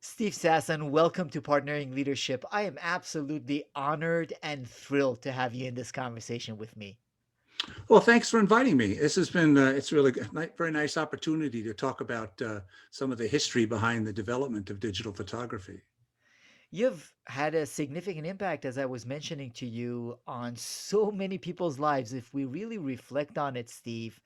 Steve Sasson, welcome to Partnering Leadership. I am absolutely honored and thrilled to have you in this conversation with me. Well, thanks for inviting me. This has been, it's really very nice opportunity to talk about some of the history behind the development of digital photography. You've had a significant impact, as I was mentioning to you, on so many people's lives. If we really reflect on it, Steve,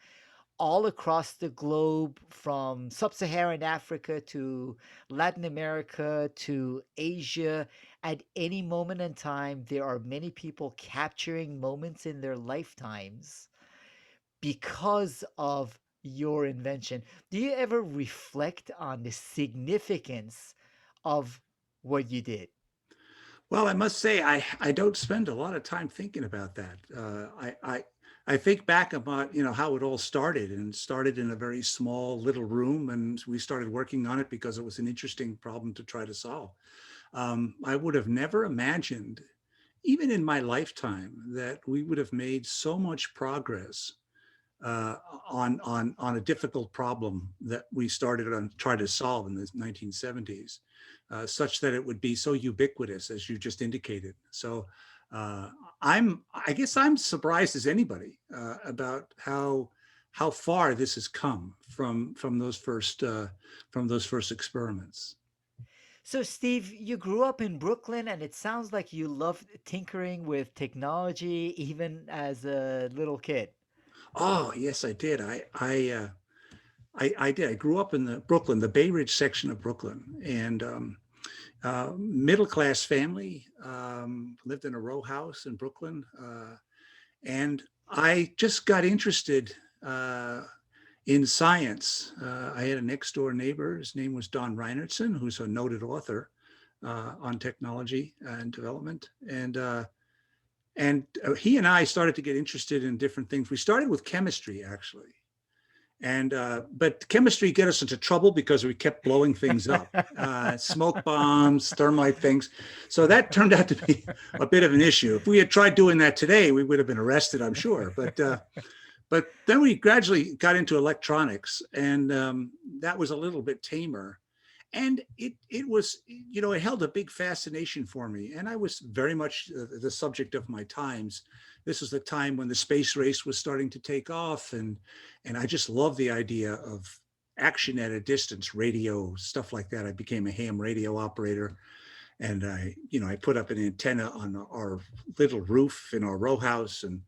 all across the globe, from sub Saharan Africa to Latin America to Asia, at any moment in time, there are many people capturing moments in their lifetimes because of your invention. Do you ever reflect on the significance of what you did? Well, I must say, I don't spend a lot of time thinking about that. I think back about, how it all started, and started in a very small little room, and we started working on it because it was an interesting problem to try to solve. I would have never imagined, even in my lifetime, that we would have made so much progress uh, on a difficult problem that we started on trying to solve in the 1970s, such that it would be so ubiquitous, as you just indicated. So uh, I guess I'm surprised as anybody about how far this has come from those first experiments. So, Steve, you grew up in Brooklyn, and it sounds like you loved tinkering with technology even as a little kid. Oh yes, I did. I did. I grew up in the Brooklyn, the Bay Ridge section of Brooklyn, and middle class family. Lived in a row house in Brooklyn, and I just got interested in science. I had a next door neighbor. His name was Don Reinertson, who's a noted author on technology and development, and he and I started to get interested in different things. We started with chemistry, actually. And but chemistry get us into trouble because we kept blowing things up, smoke bombs, thermite things. So that turned out to be a bit of an issue. If we had tried doing that today, we would have been arrested, I'm sure. But then we gradually got into electronics, and that was a little bit tamer. And it was, it held a big fascination for me. And I was very much the subject of my times. This was the time when the space race was starting to take off, and I just loved the idea of action at a distance, radio, stuff like that. I became a ham radio operator, and I put up an antenna on our little roof in our row house and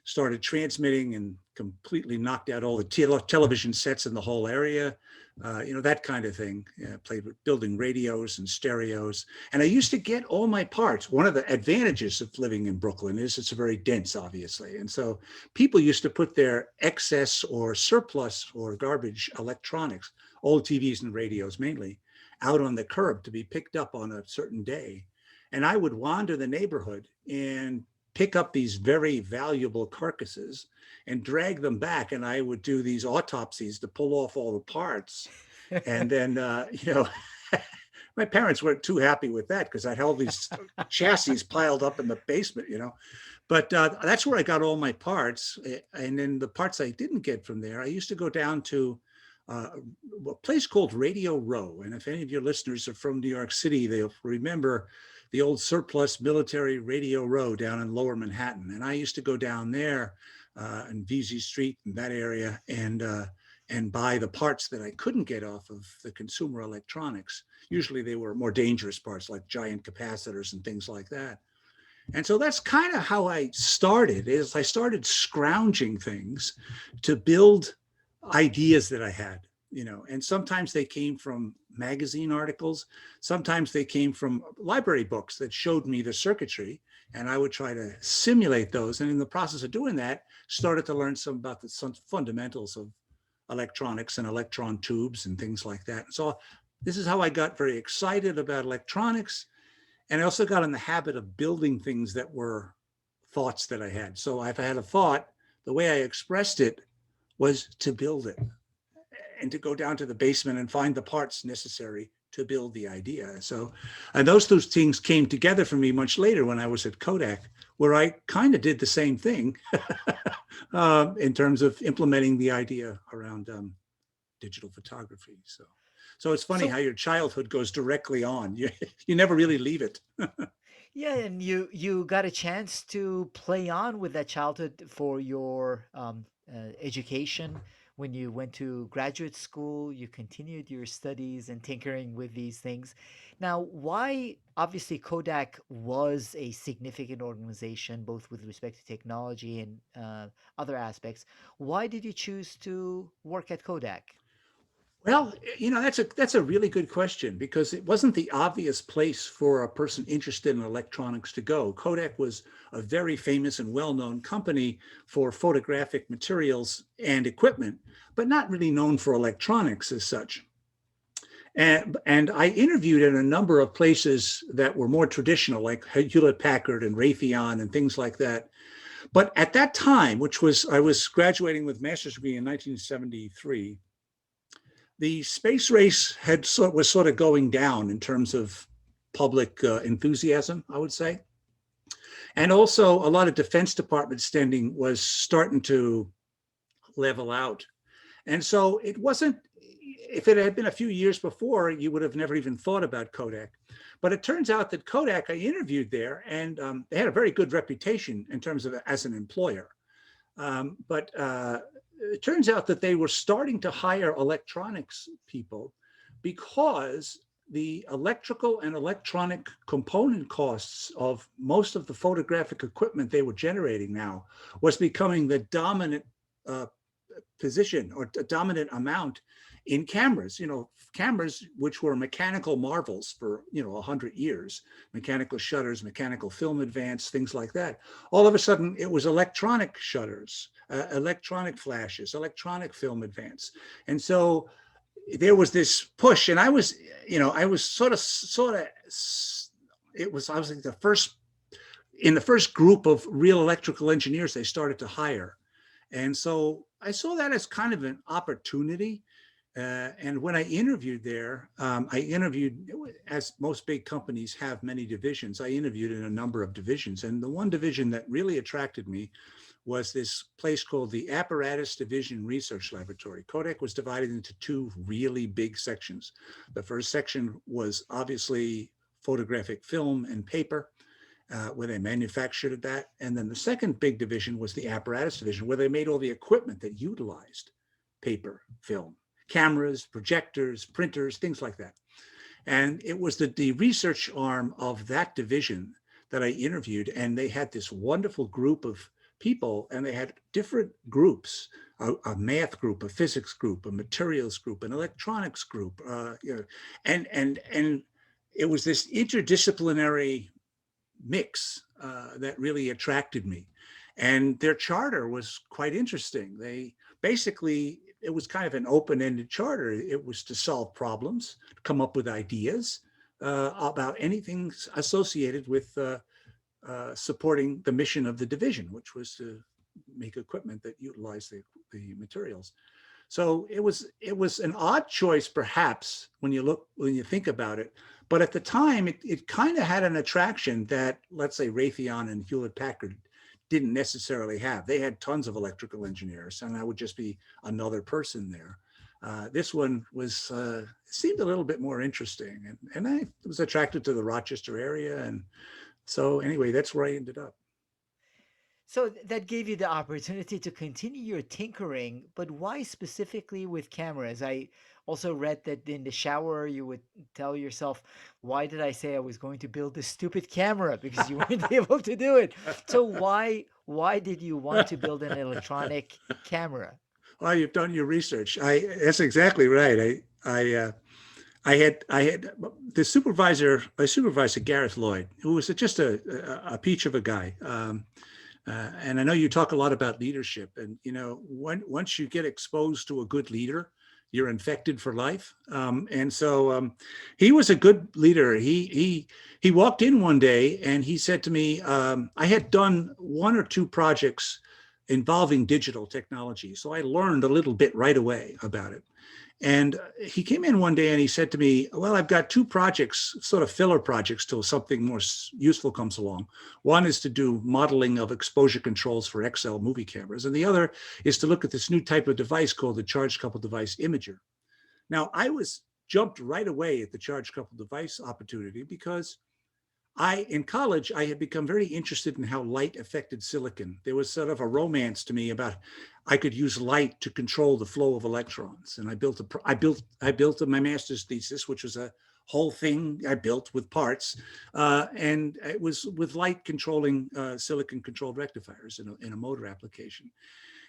started transmitting, and completely knocked out all the television sets in the whole area, that kind of thing. Played with building radios and stereos. And I used to get all my parts. One of the advantages of living in Brooklyn is it's very dense, obviously. And so people used to put their excess or surplus or garbage electronics, old TVs and radios mainly, out on the curb to be picked up on a certain day. And I would wander the neighborhood and pick up these very valuable carcasses and drag them back. And I would do these autopsies to pull off all the parts. And then, my parents weren't too happy with that because I had all these chassis piled up in the basement. But that's where I got all my parts. And then the parts I didn't get from there, I used to go down to uh, a place called Radio Row. And if any of your listeners are from New York City, they'll remember the old surplus military Radio Row down in Lower Manhattan. And I used to go down there in Vesey Street in that area, and buy the parts that I couldn't get off of the consumer electronics. Usually they were more dangerous parts like giant capacitors and things like that. And so that's kind of how I started, is I started scrounging things to build ideas that I had, and sometimes they came from magazine articles. Sometimes they came from library books that showed me the circuitry, and I would try to simulate those. And in the process of doing that, started to learn some about some fundamentals of electronics and electron tubes and things like that. So this is how I got very excited about electronics. And I also got in the habit of building things that were thoughts that I had. So if I had a thought, the way I expressed it was to build it, and to go down to the basement and find the parts necessary to build the idea. So, and those two things came together for me much later when I was at Kodak, where I kind of did the same thing in terms of implementing the idea around digital photography. So So it's funny how So your childhood goes directly on. You never really leave it. yeah, and you got a chance to play on with that childhood for your education. When you went to graduate school, you continued your studies and tinkering with these things. Now, why? Obviously, Kodak was a significant organization, both with respect to technology and other aspects. Why did you choose to work at Kodak? Well, that's a really good question because it wasn't the obvious place for a person interested in electronics to go. Kodak was a very famous and well-known company for photographic materials and equipment, but not really known for electronics as such. And I interviewed in a number of places that were more traditional, like Hewlett Packard and Raytheon and things like that. But at that time, which was I was graduating with master's degree in 1973, the space race was sort of going down in terms of public enthusiasm, I would say. And also a lot of Defense Department spending was starting to level out. And so it wasn't, if it had been a few years before, you would have never even thought about Kodak. But it turns out that Kodak, I interviewed there, and they had a very good reputation in terms of as an employer. But it turns out that they were starting to hire electronics people because the electrical and electronic component costs of most of the photographic equipment they were generating now was becoming the dominant position or a dominant amount in cameras, cameras which were mechanical marvels for, 100 years, mechanical shutters, mechanical film advance, things like that. All of a sudden, it was electronic shutters, electronic flashes, electronic film advance. And so there was this push, and I was sort of, I was like in the first group of real electrical engineers they started to hire. And so I saw that as kind of an opportunity. And when I interviewed there, I interviewed, as most big companies have many divisions, I interviewed in a number of divisions. And the one division that really attracted me was this place called the Apparatus Division Research Laboratory. Kodak was divided into two really big sections. The first section was obviously photographic film and paper, where they manufactured that. And then the second big division was the Apparatus Division, where they made all the equipment that utilized paper, film, cameras, projectors, printers, things like that. And it was the research arm of that division that I interviewed. And they had this wonderful group of people, and they had different groups, a math group, a physics group, a materials group, an electronics group, and it was this interdisciplinary mix that really attracted me. And their charter was quite interesting. They basically, it was kind of an open-ended charter. It was to solve problems, to come up with ideas about anything associated with supporting the mission of the division, which was to make equipment that utilized the materials. So it was an odd choice, perhaps, when you think about it. But at the time, it kind of had an attraction that, let's say, Raytheon and Hewlett Packard didn't necessarily have. They had tons of electrical engineers, and I would just be another person there. This one seemed a little bit more interesting, and I was attracted to the Rochester area, and so anyway, that's where I ended up. So that gave you the opportunity to continue your tinkering, but why specifically with cameras? I also read that in the shower you would tell yourself, "Why did I say I was going to build this stupid camera?" Because you weren't able to do it. So why did you want to build an electronic camera? Well, you've done your research. That's exactly right. I had the supervisor, my supervisor, Gareth Lloyd, who was just a peach of a guy. And I know you talk a lot about leadership, and once you get exposed to a good leader, you're infected for life. And so he was a good leader. He walked in one day and he said to me, I had done one or two projects involving digital technology, so I learned a little bit right away about it. And he came in one day and he said to me, "Well, I've got two projects, sort of filler projects till something more useful comes along. One is to do modeling of exposure controls for XL movie cameras, and the other is to look at this new type of device called the charge coupled device imager." Now, I was jumped right away at the charge coupled device opportunity because in college, I had become very interested in how light affected silicon. There was sort of a romance to me about I could use light to control the flow of electrons. And I built my master's thesis, which was a whole thing I built with parts. And it was with light controlling silicon controlled rectifiers in a motor application.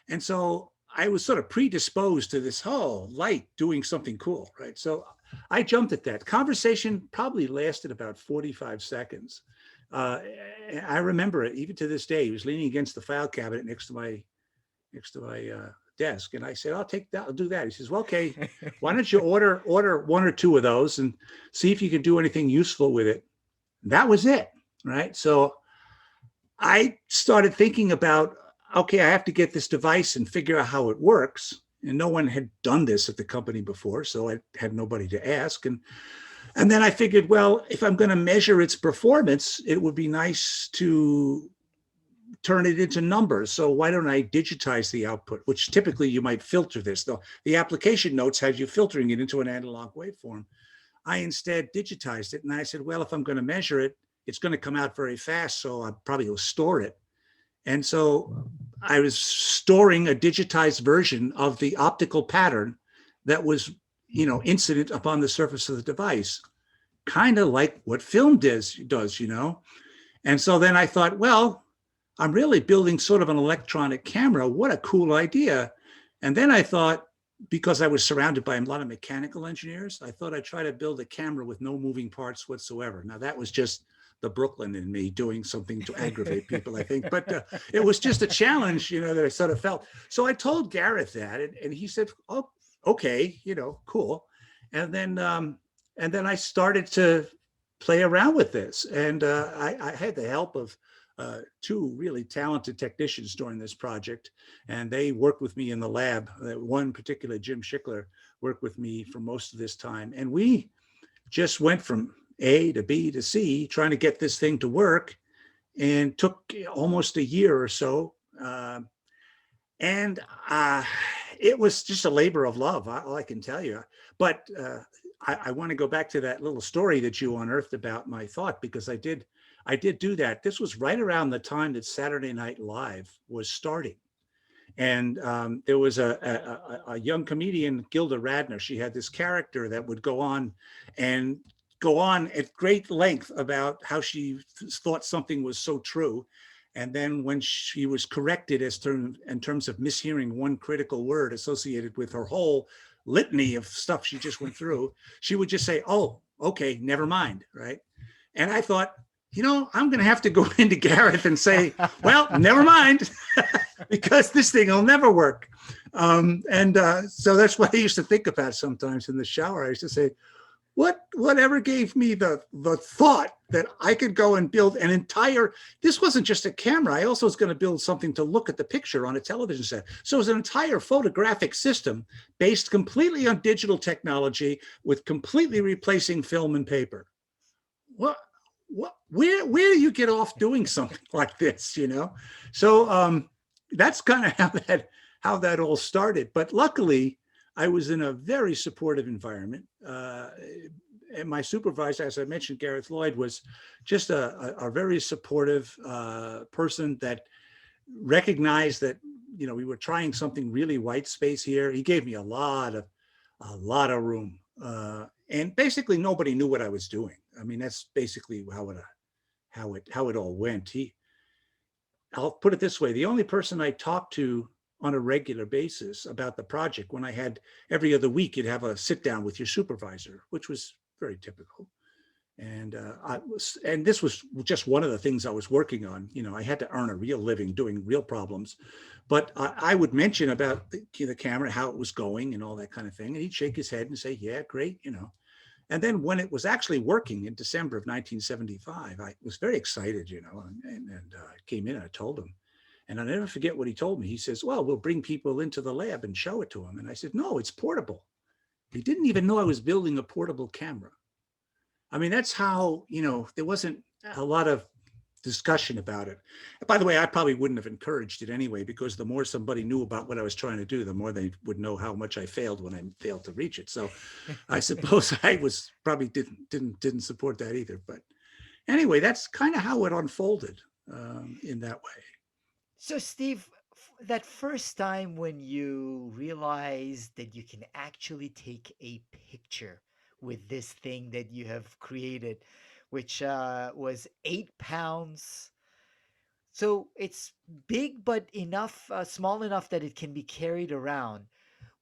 And so I was sort of predisposed to this whole light doing something cool, right? So I jumped at that. Conversation probably lasted about 45 seconds. Uh, I remember it even to this day. He was leaning against the file cabinet next to my desk, and I said, "I'll take that. I'll do that." He says, "Well, okay, why don't you order one or two of those and see if you can do anything useful with it." That was it, right? So I started thinking about, okay, I have to get this device and figure out how it works. And no one had done this at the company before, so I had nobody to ask. And then I figured, well, if I'm going to measure its performance, it would be nice to turn it into numbers. So why don't I digitize the output, which typically you might filter this, though the application notes has you filtering it into an analog waveform. I instead digitized it. And I said, well, if I'm going to measure it, it's going to come out very fast, so I probably will store it. And so I was storing a digitized version of the optical pattern that was, incident upon the surface of the device, kind of like what film does. And so then I thought, well, I'm really building sort of an electronic camera. What a cool idea. And then I thought, because I was surrounded by a lot of mechanical engineers, I thought I'd try to build a camera with no moving parts whatsoever. Now, that was just the Brooklyn in me doing something to aggravate people, I think. But it was just a challenge, that I sort of felt. So I told Gareth that, and he said, "Oh, okay, cool." And then I started to play around with this, and I had the help of two really talented technicians during this project, and they worked with me in the lab. One particular, Jim Schickler, worked with me for most of this time, and we just went from A to B to C, trying to get this thing to work, and took almost a year or so. And it was just a labor of love, all I can tell you. But I want to go back to that little story that you unearthed about my thought, because I did do that. This was right around the time that Saturday Night Live was starting. And there was a young comedian, Gilda Radner. She had this character that would go on at great length about how she thought something was so true. And then when she was corrected in terms of mishearing one critical word associated with her whole litany of stuff she just went through, she would just say, "Oh, okay, never mind," right? And I thought, I'm going to have to go into Gareth and say, "Well, never mind," because this thing will never work. So that's what I used to think about sometimes in the shower. I used to say, whatever gave me the thought that I could go and build an entire, this wasn't just a camera. I also was going to build something to look at the picture on a television set. So it was an entire photographic system based completely on digital technology with completely replacing film and paper. Where do you get off doing something like this, So that's kind of how that all started. But luckily, I was in a very supportive environment. And my supervisor, as I mentioned, Gareth Lloyd, was just a very supportive person that recognized that, we were trying something really white space here. He gave me a lot of room. And basically nobody knew what I was doing. I mean, that's basically how it all went. I'll put it this way: the only person I talked to on a regular basis about the project, when I had every other week, you'd have a sit down with your supervisor, which was very typical. And and this was just one of the things I was working on. I had to earn a real living doing real problems, but I would mention about the camera, how it was going and all that kind of thing. And he'd shake his head and say, "Yeah, great." And then when it was actually working in December of 1975, I was very excited, and came in and I told him. And I'll never forget what he told me. He says, "Well, we'll bring people into the lab and show it to them." And I said, "No, it's portable." He didn't even know I was building a portable camera. I mean, that's how, there wasn't a lot of discussion about it. By the way, I probably wouldn't have encouraged it anyway, because the more somebody knew about what I was trying to do, the more they would know how much I failed when I failed to reach it. So I suppose I was probably didn't support that either. But anyway, that's kind of how it unfolded in that way. So, Steve, that first time when you realized that you can actually take a picture with this thing that you have created, which was 8 pounds. So it's big, but enough, small enough that it can be carried around.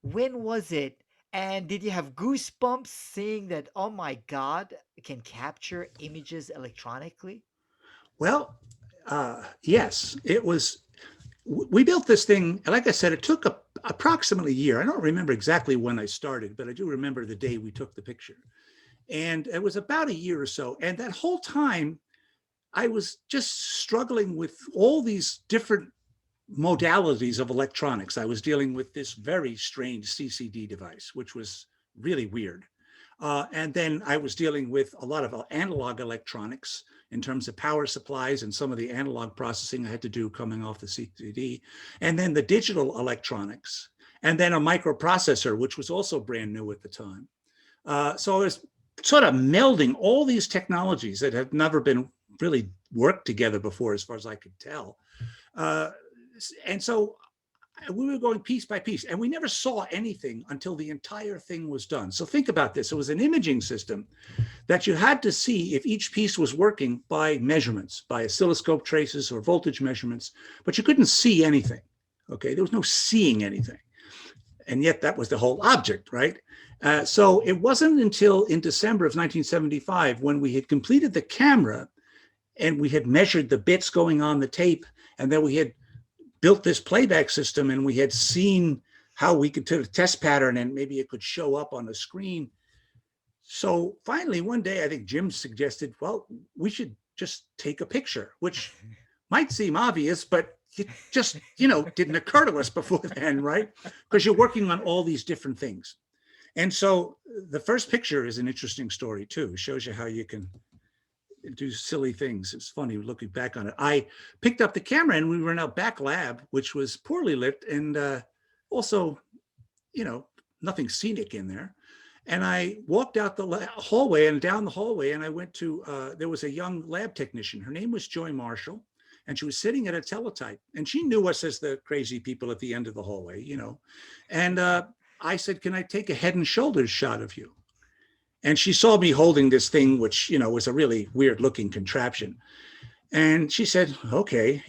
When was it? And did you have goosebumps seeing that, oh my God, it can capture images electronically? Well, yes, it was. We built this thing, and like I said, it took approximately a year. I don't remember exactly when I started, but I do remember the day we took the picture. And it was about a year or so. And that whole time, I was just struggling with all these different modalities of electronics. I was dealing with this very strange CCD device, which was really weird. And then I was dealing with a lot of analog electronics in terms of power supplies and some of the analog processing I had to do coming off the CCD, and then the digital electronics, and then a microprocessor, which was also brand new at the time. So I was sort of melding all these technologies that had never been really worked together before, as far as I could tell. Uh, and so we were going piece by piece, and we never saw anything until the entire thing was done. So think about this. It was an imaging system that you had to see if each piece was working by measurements, by oscilloscope traces or voltage measurements, but you couldn't see anything. Okay, there was no seeing anything. And yet that was the whole object, right? So it wasn't until in December of 1975, when we had completed the camera and we had measured the bits going on the tape, and then we had built this playback system, and we had seen how we could do a test pattern and maybe it could show up on the screen. So finally, one day, I think Jim suggested, well, we should just take a picture, which might seem obvious, but it just, didn't occur to us before then, right? Because you're working on all these different things. And so the first picture is an interesting story too. It shows you how you can do silly things. It's funny looking back on it. I picked up the camera and we were in our back lab, which was poorly lit and also, nothing scenic in there. And I walked out the hallway and down the hallway, and I went to, there was a young lab technician. Her name was Joy Marshall, and she was sitting at a teletype. And she knew us as the crazy people at the end of the hallway, And I said, can I take a head and shoulders shot of you? And she saw me holding this thing, which, was a really weird looking contraption. And she said, okay,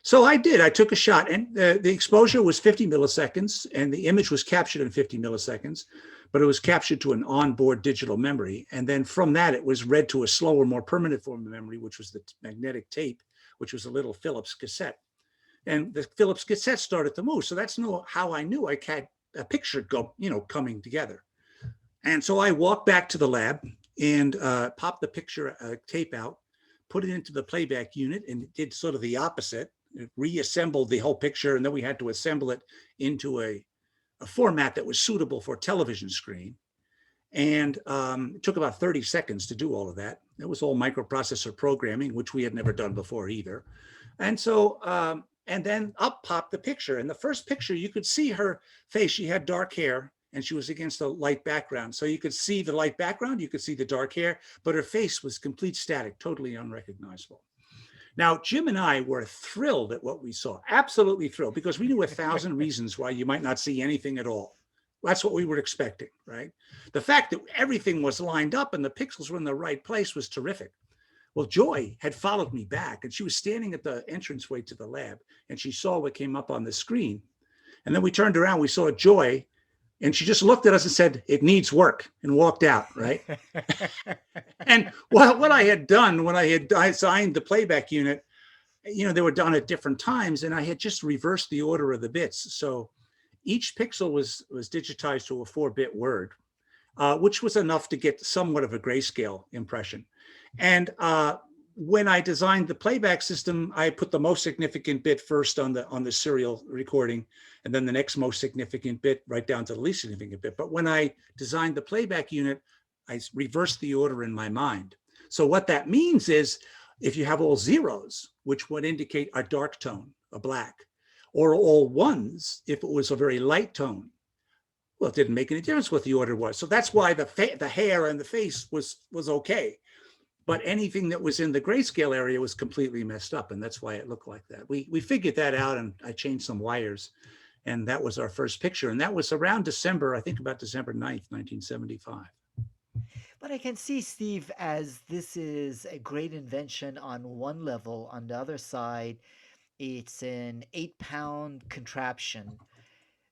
So I did. I took a shot, and the exposure was 50 milliseconds, and the image was captured in 50 milliseconds, but it was captured to an onboard digital memory. And then from that, it was read to a slower, more permanent form of memory, which was the magnetic tape, which was a little Philips cassette. And the Philips cassette started to move. So that's how I knew I had a picture coming together. And so I walked back to the lab and popped the picture tape out, put it into the playback unit, and it did sort of the opposite. It reassembled the whole picture, and then we had to assemble it into a format that was suitable for a television screen. And it took about 30 seconds to do all of that. It was all microprocessor programming, which we had never done before either. And so, and then up popped the picture. And the first picture, you could see her face. She had dark hair, and she was against a light background. So you could see the light background, you could see the dark hair, but her face was complete static, totally unrecognizable. Now, Jim and I were thrilled at what we saw, absolutely thrilled, because we knew 1,000 reasons why you might not see anything at all. That's what we were expecting, right? The fact that everything was lined up and the pixels were in the right place was terrific. Well, Joy had followed me back, and she was standing at the entranceway to the lab, and she saw what came up on the screen. And then we turned around, we saw Joy, and she just looked at us and said, it needs work, and walked out, right? And what I had done when I signed the playback unit, they were done at different times, and I had just reversed the order of the bits. So each pixel was digitized to a 4-bit word, which was enough to get somewhat of a grayscale impression. And when I designed the playback system, I put the most significant bit first on the serial recording, and then the next most significant bit right down to the least significant bit. But when I designed the playback unit, I reversed the order in my mind. So what that means is If you have all zeros, which would indicate a dark tone, a black, or all ones, if it was a very light tone, well, it didn't make any difference what the order was. So that's why the hair and the face was okay. But anything that was in the grayscale area was completely messed up, and that's why it looked like that. We figured that out, and I changed some wires, and that was our first picture. And that was around December, I think about December 9th, 1975. But I can see, Steve, as this is a great invention on one level. On the other side, it's an 8-pound contraption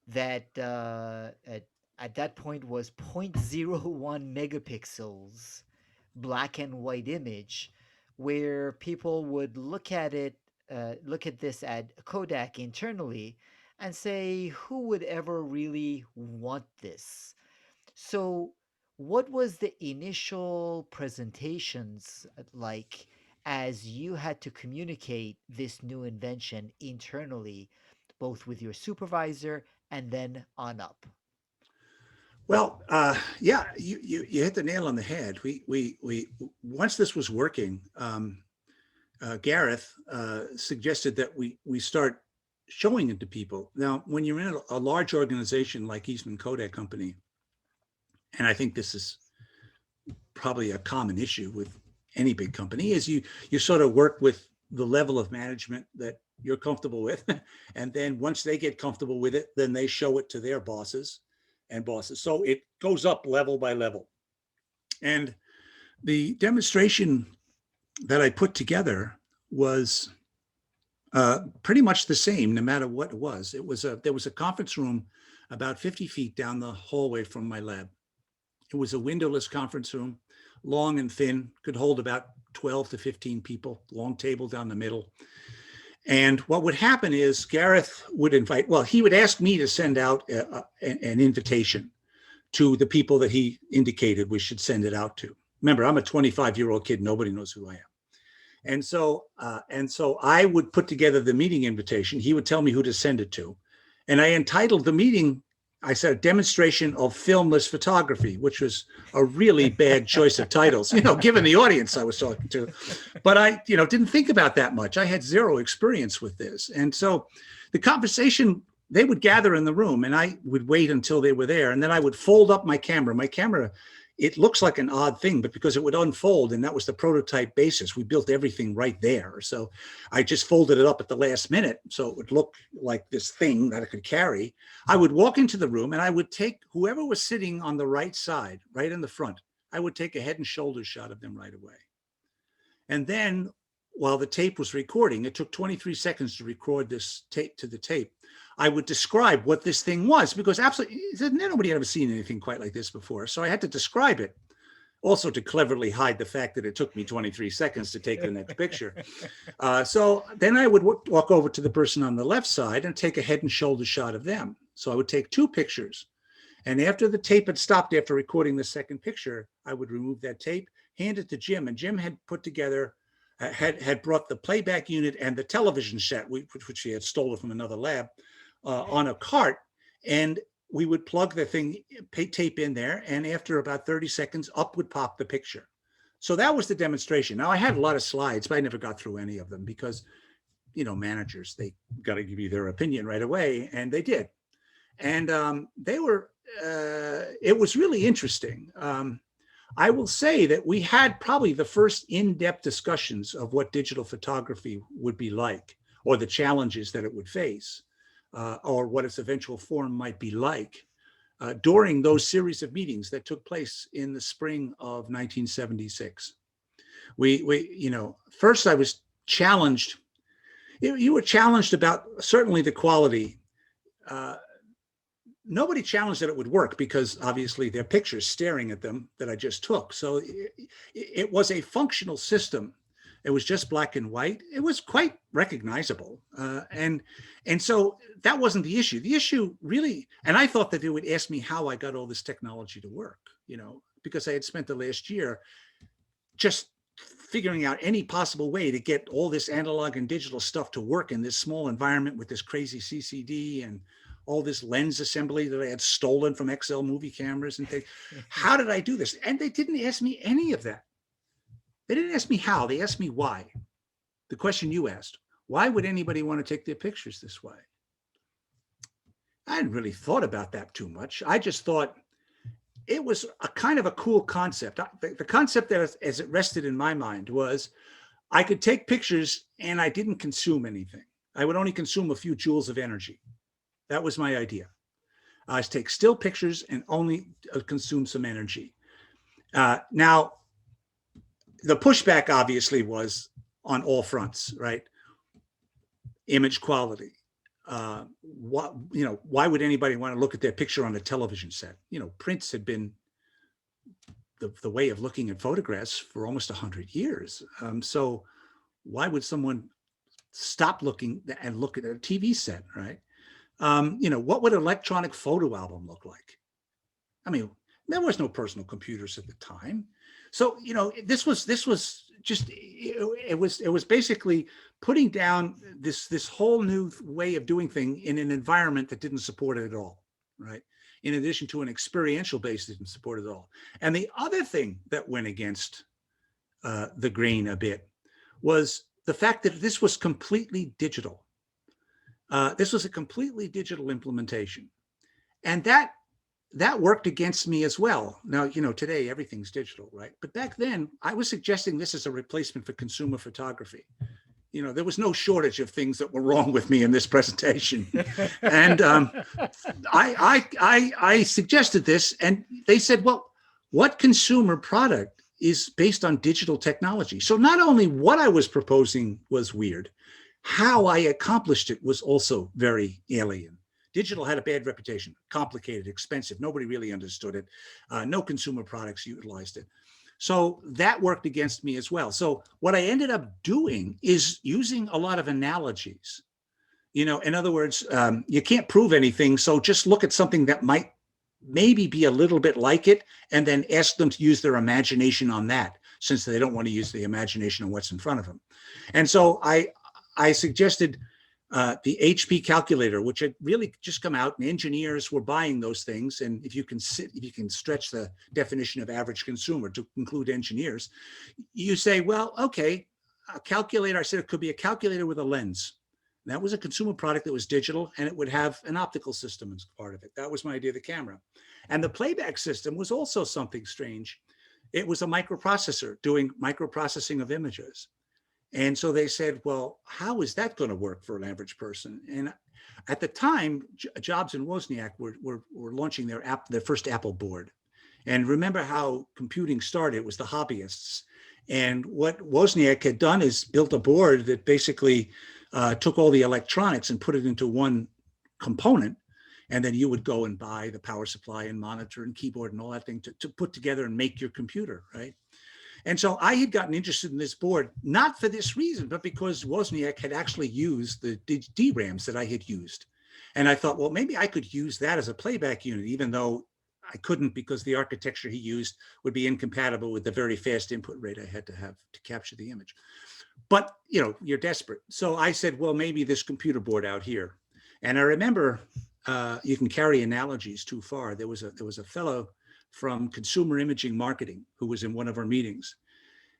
that at that point was 0.01 megapixels black and white image, where people would look at this at Kodak internally and say, who would ever really want this? So, what was the initial presentations like as you had to communicate this new invention internally, both with your supervisor and then on up? Well, yeah, you hit the nail on the head. We once this was working, Gareth suggested that we start showing it to people. Now, when you're in a large organization like Eastman Kodak Company, and I think this is probably a common issue with any big company, is you sort of work with the level of management that you're comfortable with, and then once they get comfortable with it, then they show it to their bosses and bosses. So it goes up level by level. And the demonstration that I put together was pretty much the same, no matter what it was. There was a conference room about 50 feet down the hallway from my lab. It was a windowless conference room, long and thin, could hold about 12 to 15 people, long table down the middle. And what would happen is Gareth would he would ask me to send out an invitation to the people that he indicated we should send it out to. Remember, I'm a 25-year-old kid. Nobody knows who I am. And so I would put together the meeting invitation. He would tell me who to send it to. And I entitled the meeting, I said, a demonstration of filmless photography, which was a really bad choice of titles, given the audience I was talking to. But I, didn't think about that much. I had zero experience with this. And so the conversation, they would gather in the room and I would wait until they were there. And then I would fold up my camera. My camera, it looks like an odd thing, but because it would unfold, and that was the prototype basis, we built everything right there. So I just folded it up at the last minute so it would look like this thing that I could carry. I would walk into the room and I would take whoever was sitting on the right side, right in the front, I would take a head and shoulders shot of them right away. And then while the tape was recording, it took 23 seconds to record this tape to the tape. I would describe what this thing was, because absolutely nobody had ever seen anything quite like this before. So I had to describe it, also to cleverly hide the fact that it took me 23 seconds to take the next picture. So then I would walk over to the person on the left side and take a head and shoulder shot of them. So I would take two pictures. And after the tape had stopped after recording the second picture, I would remove that tape, hand it to Jim. And Jim had put together, had brought the playback unit and the television set, which he had stolen from another lab, on a cart, and we would plug the tape in there, and after about 30 seconds, up would pop the picture. So that was the demonstration. Now, I had a lot of slides, but I never got through any of them because, managers, they got to give you their opinion right away, and they did. And it was really interesting. I will say that we had probably the first in-depth discussions of what digital photography would be like, or the challenges that it would face. Or what its eventual form might be like during those series of meetings that took place in the spring of 1976. First I was challenged. You were challenged about certainly the quality. Nobody challenged that it would work because obviously there are pictures staring at them that I just took. So it was a functional system. It was just black and white. It was quite recognizable. And so that wasn't the issue. The issue really, and I thought that they would ask me how I got all this technology to work, because I had spent the last year just figuring out any possible way to get all this analog and digital stuff to work in this small environment with this crazy CCD and all this lens assembly that I had stolen from XL movie cameras and things. How did I do this? And they didn't ask me any of that. They didn't ask me how, they asked me why. The question you asked, why would anybody want to take their pictures this way? I hadn't really thought about that too much. I just thought it was a kind of a cool concept. The concept that as it rested in my mind was I could take pictures and I didn't consume anything. I would only consume a few joules of energy. That was my idea. I take still pictures and only consume some energy. Now, the pushback obviously was on all fronts, right? Image quality. Why would anybody want to look at their picture on a television set? Prints had been the way of looking at photographs for almost 100 years. So why would someone stop looking and look at a TV set, right? What would an electronic photo album look like? I mean, there was no personal computers at the time. So, this was just, it was basically putting down this whole new way of doing things in an environment that didn't support it at all, right? In addition to an experiential base that didn't support it at all. And the other thing that went against the grain a bit was the fact that this was completely digital. This was a completely digital implementation. And that worked against me as well. Now, today everything's digital, right? But back then, I was suggesting this as a replacement for consumer photography. There was no shortage of things that were wrong with me in this presentation. And I suggested this, and they said, well, what consumer product is based on digital technology? So not only what I was proposing was weird, how I accomplished it was also very alien. Digital had a bad reputation, complicated, expensive. Nobody really understood it. No consumer products utilized it. So that worked against me as well. So what I ended up doing is using a lot of analogies. In other words, you can't prove anything. So just look at something that might maybe be a little bit like it, and then ask them to use their imagination on that, since they don't want to use the imagination on what's in front of them. And so I suggested the HP calculator, which had really just come out, and engineers were buying those things. And if you can stretch the definition of average consumer to include engineers, you say, well, okay, a calculator. I said it could be a calculator with a lens. And that was a consumer product that was digital, and it would have an optical system as part of it. That was my idea of the camera. And the playback system was also something strange. It was a microprocessor doing microprocessing of images. And so they said, well, how is that going to work for an average person? And at the time, Jobs and Wozniak were launching their first Apple board. And remember how computing started, it was the hobbyists. And what Wozniak had done is built a board that basically took all the electronics and put it into one component. And then you would go and buy the power supply and monitor and keyboard and all that thing to put together and make your computer, right? And so I had gotten interested in this board, not for this reason, but because Wozniak had actually used the DRAMs that I had used. And I thought, well, maybe I could use that as a playback unit, even though I couldn't, because the architecture he used would be incompatible with the very fast input rate I had to have to capture the image. But, you're desperate. So I said, well, maybe this computer board out here. And I remember, you can carry analogies too far. There was a fellow from consumer imaging marketing who was in one of our meetings.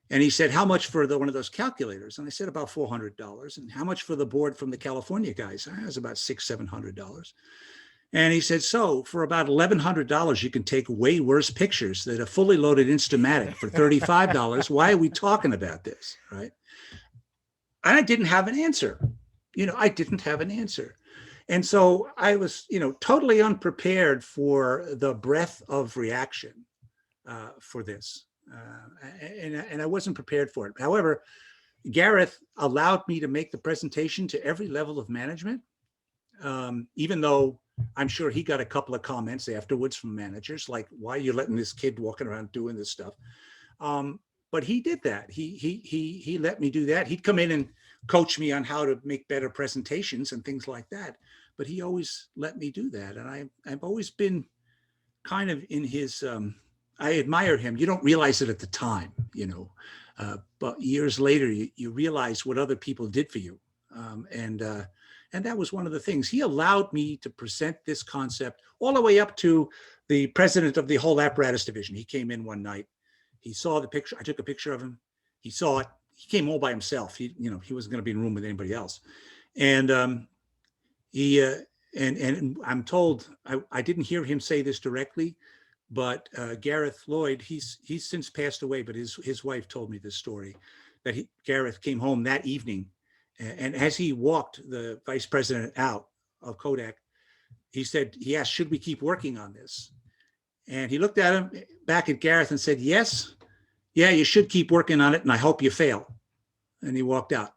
And he said, how much for one of those calculators? And I said, about $400. And how much for the board from the California guys? It was about $600, $700. And he said, so for about $1,100, you can take way worse pictures than a fully loaded Instamatic for $35. Why are we talking about this, right? And I didn't have an answer. I didn't have an answer. And so I was, totally unprepared for the breadth of reaction for this. And I wasn't prepared for it. However, Gareth allowed me to make the presentation to every level of management, even though I'm sure he got a couple of comments afterwards from managers, like, why are you letting this kid walking around doing this stuff? But he did that. He let me do that. He'd come in and coach me on how to make better presentations and things like that. But he always let me do that. And I've always been kind of in his, I admire him. You don't realize it at the time, but years later, you realize what other people did for you. And that was one of the things. He allowed me to present this concept all the way up to the president of the whole apparatus division. He came in one night. He saw the picture. I took a picture of him. he saw it. He came all by himself. He wasn't going to be in a room with anybody else. And he and I'm told I didn't hear him say this directly, but Gareth Lloyd, he's since passed away, but his wife told me this story that Gareth came home that evening, and as he walked the vice president out of Kodak, he asked, should we keep working on this? And he looked at him back at Gareth and said, yes, yeah, you should keep working on it, and I hope you fail. And he walked out.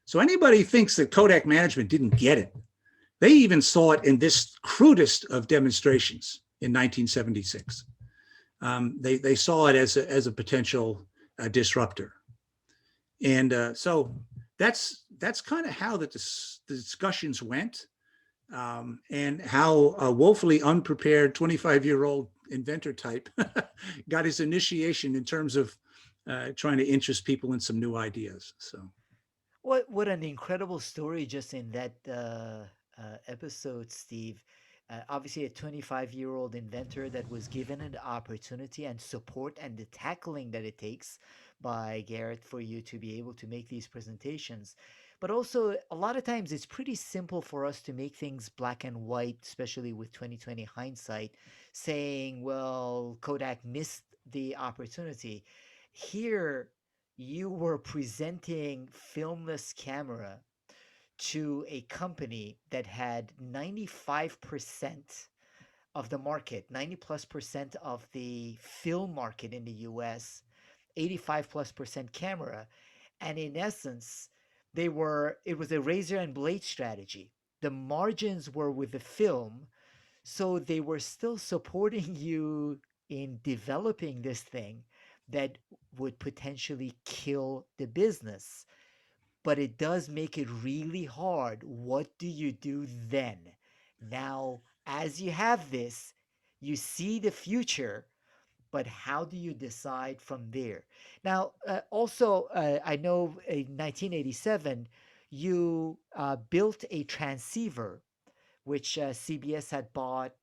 So anybody thinks that Kodak management didn't get it, they even saw it in this crudest of demonstrations in 1976. They saw it as a potential disruptor. And so that's kind of how the discussions went, and how a woefully unprepared 25-year-old inventor type got his initiation in terms of trying to interest people in some new ideas. So What an incredible story just in that episode, Steve. Obviously, a 25-year-old inventor that was given an opportunity and support and the tackling that it takes by Garrett for you to be able to make these presentations. But also, a lot of times it's pretty simple for us to make things black and white, especially with 2020 hindsight, saying, well, Kodak missed the opportunity. Here, you were presenting filmless camera to a company that had 95% of the market, 90 plus percent of the film market in the US, 85 plus percent camera. And in essence, it was a razor and blade strategy. The margins were with the film, so they were still supporting you in developing this thing that would potentially kill the business. But it does make it really hard. What do you do then? Now, as you have this, you see the future, but how do you decide from there? Now, also, I know in 1987, you built a transceiver which CBS had bought.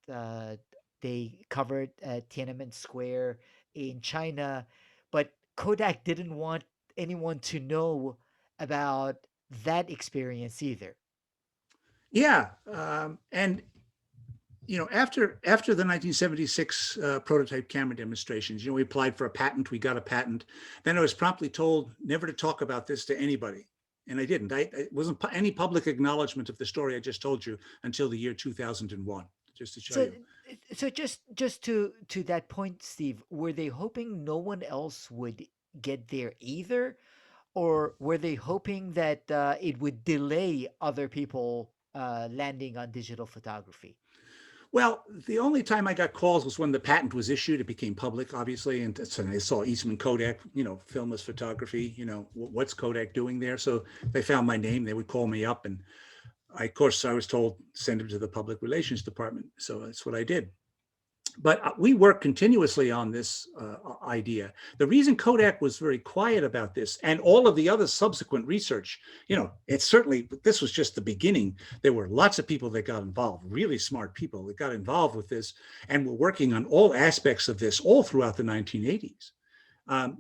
They covered Tiananmen Square in China, but Kodak didn't want anyone to know about that experience either. yeah, and after the 1976 prototype camera demonstrations, we applied for a patent, we got a patent. Then I was promptly told never to talk about this to anybody. And I didn't. It wasn't any public acknowledgement of the story I just told you until the year 2001, just to show So, you. just to that point, Steve, were they hoping no one else would get there either, or were they hoping that it would delay other people landing on digital photography? Well, the only time I got calls was when the patent was issued. It became public, obviously, and so they saw Eastman Kodak, filmless photography. What's Kodak doing there? So they found my name. They would call me up, and of course, I was told send him to the public relations department. So that's what I did. But we worked continuously on this idea. The reason Kodak was very quiet about this and all of the other subsequent research, it's certainly, this was just the beginning. There were lots of people that got involved, really smart people that got involved with this and were working on all aspects of this all throughout the 1980s.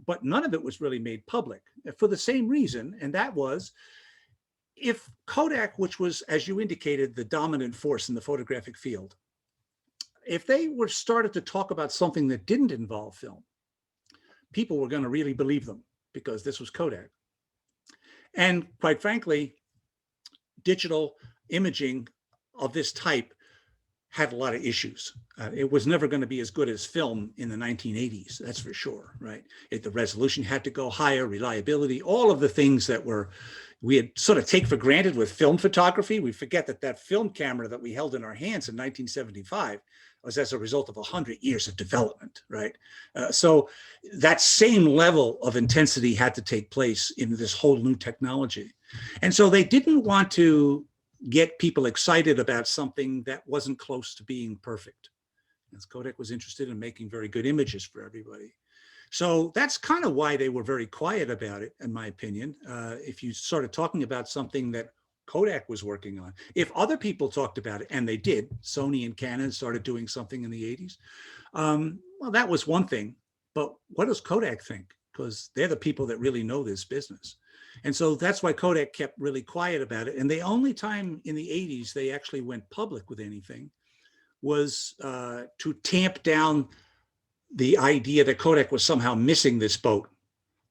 But none of it was really made public for the same reason. And that was, if Kodak, which was, as you indicated, the dominant force in the photographic field, if they were started to talk about something that didn't involve film, people were going to really believe them because this was Kodak. And quite frankly, digital imaging of this type had a lot of issues. It was never going to be as good as film in the 1980s, that's for sure, right? The resolution had to go higher, reliability, all of the things that we had sort of take for granted with film photography. We forget that film camera that we held in our hands in 1975 was as a result of 100 years of development, right? So that same level of intensity had to take place in this whole new technology. And so they didn't want to get people excited about something that wasn't close to being perfect. As Kodak was interested in making very good images for everybody. So that's kind of why they were very quiet about it, in my opinion. If you started talking about something that Kodak was working on, if other people talked about it, and they did, Sony and Canon started doing something in the 80s, well, that was one thing. But what does Kodak think? because they're the people that really know this business. And so that's why Kodak kept really quiet about it. And the only time in the 80s they actually went public with anything was to tamp down the idea that Kodak was somehow missing this boat.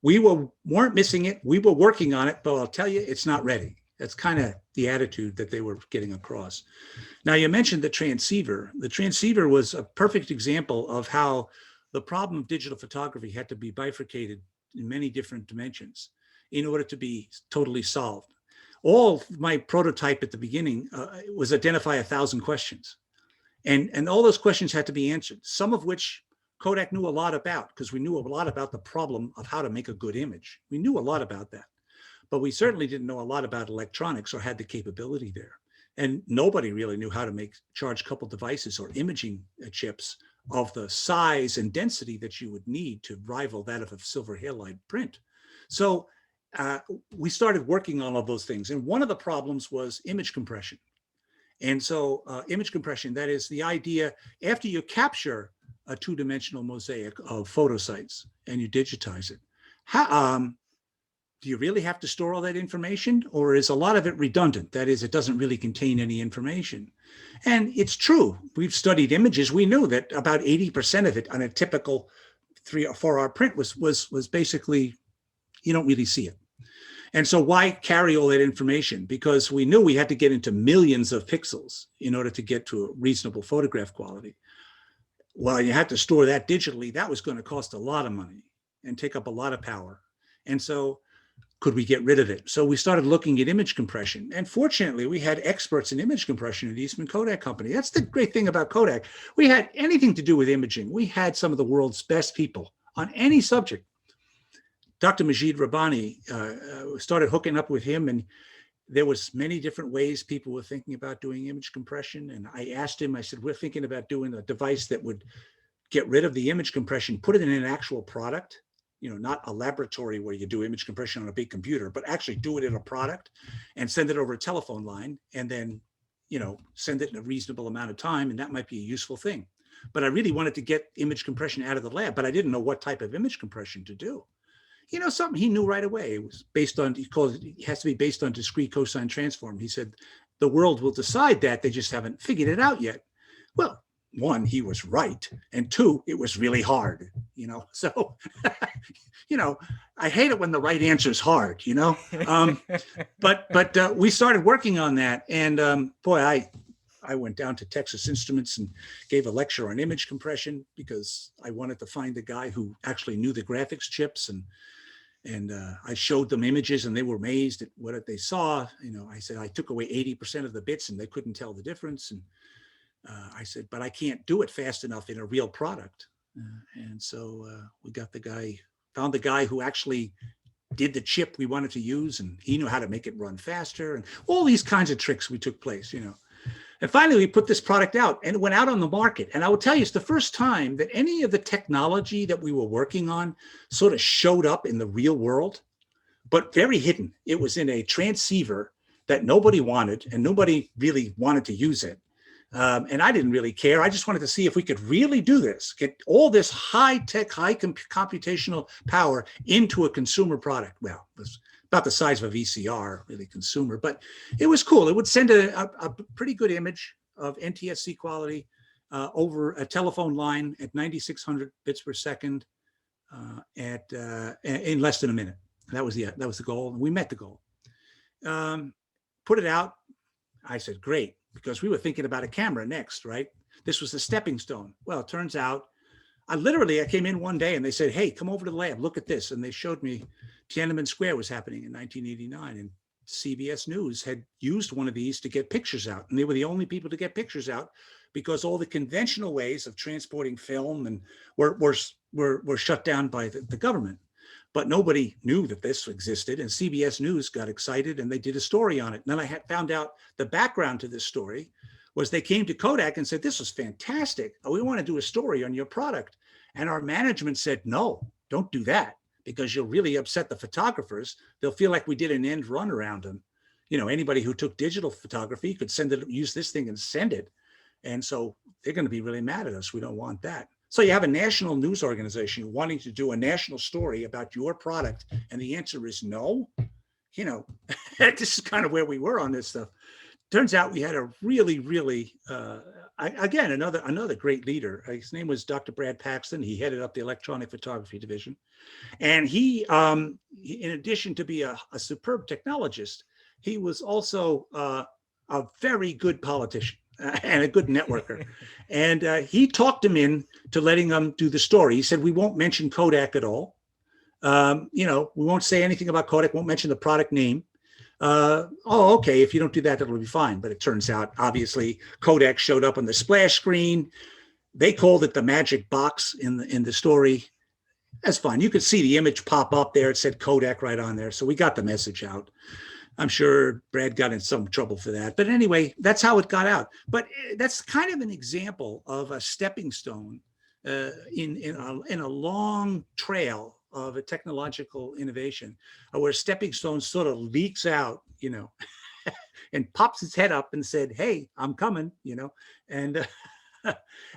Weren't missing it. We were working on it, but I'll tell you, it's not ready. That's kind of the attitude that they were getting across. Now, you mentioned the transceiver. The transceiver was a perfect example of how the problem of digital photography had to be bifurcated in many different dimensions in order to be totally solved. All my prototype at the beginning was identify 1,000 questions. And all those questions had to be answered, some of which Kodak knew a lot about, because we knew a lot about the problem of how to make a good image. We knew a lot about that, but we certainly didn't know a lot about electronics or had the capability there. And nobody really knew how to make charge coupled devices or imaging chips of the size and density that you would need to rival that of a silver halide print. So we started working on all those things. And one of the problems was image compression. And so image compression, that is the idea, after you capture a two-dimensional mosaic of photo sites and you digitize it, do you really have to store all that information, or is a lot of it redundant? That is, it doesn't really contain any information. And it's true. We've studied images. We knew that about 80% of it on a typical 3 or 4 hour print was basically, you don't really see it. And so why carry all that information? Because we knew we had to get into millions of pixels in order to get to a reasonable photograph quality. Well, you had to store that digitally. That was going to cost a lot of money and take up a lot of power. And so could we get rid of it? So we started looking at image compression. And fortunately, we had experts in image compression at Eastman Kodak Company. That's the great thing about Kodak. We had anything to do with imaging. We had some of the world's best people on any subject. Dr. Majid Rabbani started hooking up with him, and there was many different ways people were thinking about doing image compression. And I asked him, I said, we're thinking about doing a device that would get rid of the image compression, put it in an actual product, not a laboratory where you do image compression on a big computer, but actually do it in a product and send it over a telephone line and then, send it in a reasonable amount of time. And that might be a useful thing. But I really wanted to get image compression out of the lab, but I didn't know what type of image compression to do. Something he knew right away. It was based on, it has to be based on discrete cosine transform. He said, the world will decide that. They just haven't figured it out yet. Well, 1, he was right. And 2, it was really hard, So, I hate it when the right answer is hard, But we started working on that. And boy, I went down to Texas Instruments and gave a lecture on image compression because I wanted to find the guy who actually knew the graphics chips. And I showed them images and they were amazed at what they saw. I said, I took away 80% of the bits and they couldn't tell the difference. And I said, but I can't do it fast enough in a real product. And so we found the guy who actually did the chip we wanted to use, and he knew how to make it run faster and all these kinds of tricks we took place, And finally, we put this product out and it went out on the market. And I will tell you, it's the first time that any of the technology that we were working on sort of showed up in the real world, but very hidden. It was in a transceiver that nobody wanted and nobody really wanted to use it. And I didn't really care. I just wanted to see if we could really do this, get all this high-tech, computational power into a consumer product. Well, it was about the size of a VCR, really consumer, but it was cool. It would send a pretty good image of NTSC quality over a telephone line at 9,600 bits per second in less than a minute. That was the goal, and we met the goal. Put it out. I said, great, because we were thinking about a camera next, right? This was the stepping stone. Well, it turns out, I came in one day and they said, hey, come over to the lab, look at this. And they showed me Tiananmen Square was happening in 1989. And CBS News had used one of these to get pictures out. And they were the only people to get pictures out because all the conventional ways of transporting film and were shut down by the government. But nobody knew that this existed. And CBS News got excited and they did a story on it. And then I found out the background to this story was they came to Kodak and said, this was fantastic. We want to do a story on your product. And our management said, no, don't do that, because you'll really upset the photographers. They'll feel like we did an end run around them. Anybody who took digital photography could use this thing and send it. And so they're going to be really mad at us. We don't want that. So you have a national news organization wanting to do a national story about your product, and the answer is no. You know, this is kind of where we were on this stuff. Turns out we had a really, really, again, another great leader. His name was Dr. Brad Paxton. He headed up the electronic photography division. And he, in addition to be a superb technologist, he was also a very good politician and a good networker. And he talked him in to letting him do the story. He said, we won't mention Kodak at all. We won't say anything about Kodak, won't mention the product name. Okay, if you don't do that, that'll be fine. But it turns out, obviously, Kodak showed up on the splash screen. They called it the magic box in the story. That's fine. You could see the image pop up there. It said Kodak right on there. So we got the message out. I'm sure Brad got in some trouble for that. But anyway, that's how it got out. But that's kind of an example of a stepping stone in a long trail of a technological innovation where stepping stone sort of leaks out, and pops its head up and said, hey, I'm coming, and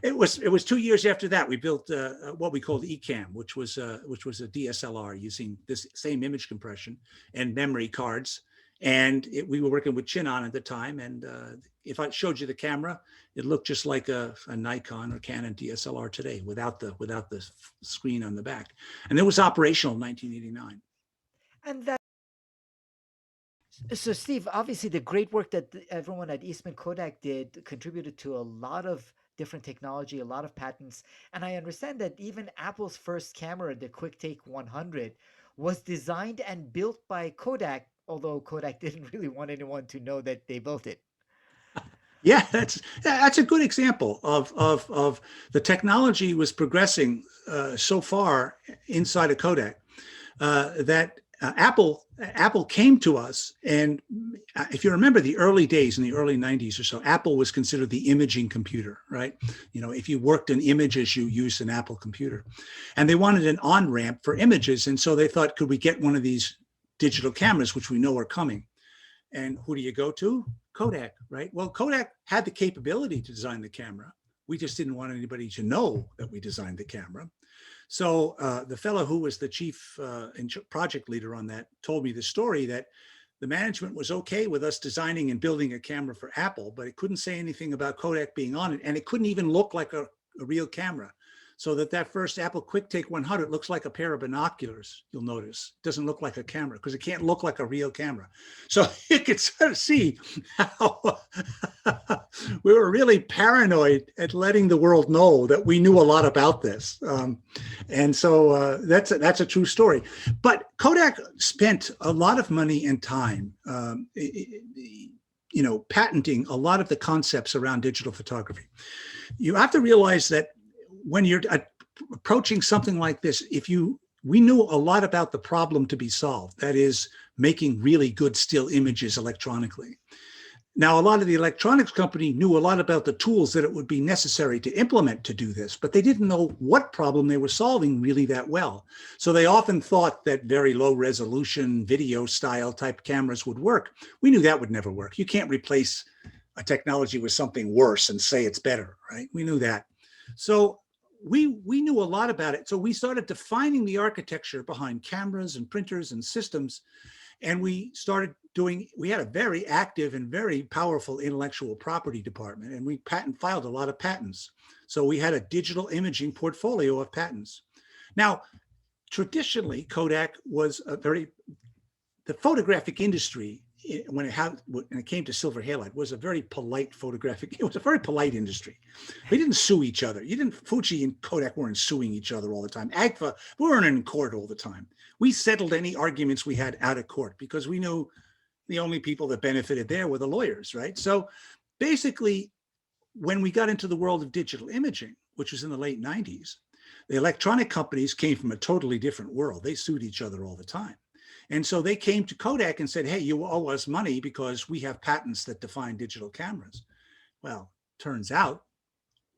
it was 2 years after that we built what we called eCam, which was a DSLR using this same image compression and memory cards. And we were working with Chinon at the time. And if I showed you the camera, it looked just like a Nikon or Canon DSLR today without the screen on the back. And it was operational in 1989. And that So, Steve, obviously, the great work that everyone at Eastman Kodak did contributed to a lot of different technology, a lot of patents. And I understand that even Apple's first camera, the QuickTake 100, was designed and built by Kodak, although Kodak didn't really want anyone to know that they built it. Yeah, that's a good example of the technology was progressing so far inside of Kodak that Apple came to us. And if you remember the early days in the early 90s or so, Apple was considered the imaging computer, right? If you worked in images, you used an Apple computer. And they wanted an on-ramp for images. And so they thought, could we get one of these digital cameras, which we know are coming? And who do you go to? Kodak, right? Well, Kodak had the capability to design the camera. We just didn't want anybody to know that we designed the camera. So the fellow who was the chief project leader on that told me the story that the management was okay with us designing and building a camera for Apple, but it couldn't say anything about Kodak being on it. And it couldn't even look like a real camera. So that first Apple QuickTake 100 looks like a pair of binoculars, you'll notice. It doesn't look like a camera because it can't look like a real camera. So you can sort of see how we were really paranoid at letting the world know that we knew a lot about this. And so that's a true story. But Kodak spent a lot of money and time patenting a lot of the concepts around digital photography. You have to realize that when you're approaching something like this, we knew a lot about the problem to be solved. That is making really good still images electronically. Now, a lot of the electronics company knew a lot about the tools that it would be necessary to implement to do this, but they didn't know what problem they were solving really that well. So they often thought that very low resolution video style type cameras would work. We knew that would never work. You can't replace a technology with something worse and say it's better, right? We knew that. So we knew a lot about it. So we started defining the architecture behind cameras and printers and systems. And we had a very active and very powerful intellectual property department, and we filed a lot of patents. So we had a digital imaging portfolio of patents. Now, traditionally, Kodak was the photographic industry, when it came to silver halide, was a very polite industry. We didn't sue each other. Fuji and Kodak weren't suing each other all the time. Agfa, we weren't in court all the time. We settled any arguments we had out of court because we knew the only people that benefited there were the lawyers, right? So basically, when we got into the world of digital imaging, which was in the late 90s, the electronic companies came from a totally different world. They sued each other all the time. And so they came to Kodak and said, hey, you owe us money because we have patents that define digital cameras. Well, turns out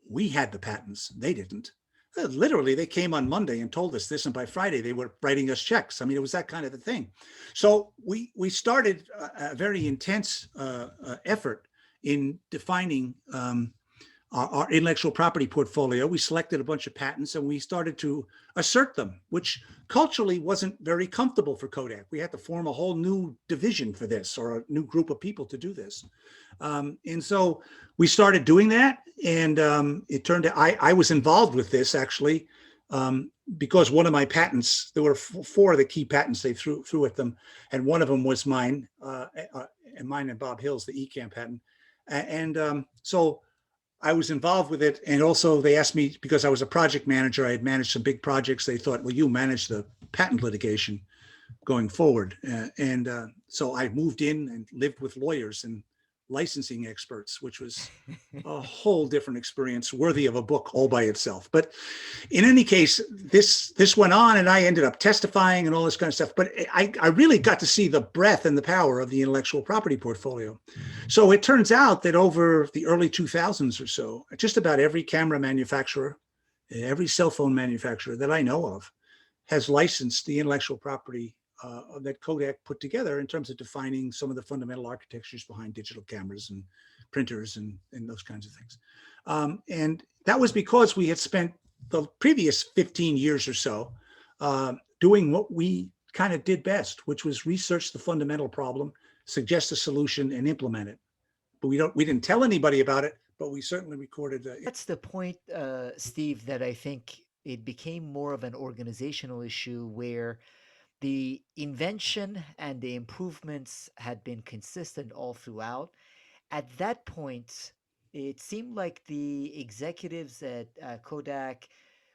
we had the patents. They didn't. Literally, they came on Monday and told us this, and by Friday, they were writing us checks. I mean, it was that kind of a thing. So we started a very intense effort in defining our intellectual property portfolio. We selected a bunch of patents and we started to assert them, which culturally wasn't very comfortable for Kodak. We had to form a whole new division for this, or a new group of people to do this. And so we started doing that. And it turned out I was involved with this actually, because one of my patents, there were four of the key patents they threw at them. And one of them was mine, and mine and Bob Hill's, the ECAM patent. And so I was involved with it. And also they asked me, because I was a project manager, I had managed some big projects. They thought, well, you manage the patent litigation going forward. So I moved in and lived with lawyers and licensing experts, which was a whole different experience worthy of a book all by itself. But in any case, this went on and I ended up testifying and all this kind of stuff. But I really got to see the breadth and the power of the intellectual property portfolio. So it turns out that over the early 2000s or so, just about every camera manufacturer, every cell phone manufacturer that I know of has licensed the intellectual property that Kodak put together in terms of defining some of the fundamental architectures behind digital cameras and printers and those kinds of things. And that was because we had spent the previous 15 years or so doing what we kind of did best, which was research the fundamental problem, suggest a solution, and implement it. But we didn't tell anybody about it, but we certainly recorded. That's the point, Steve, that I think it became more of an organizational issue where the invention and the improvements had been consistent all throughout. At that point, it seemed like the executives at Kodak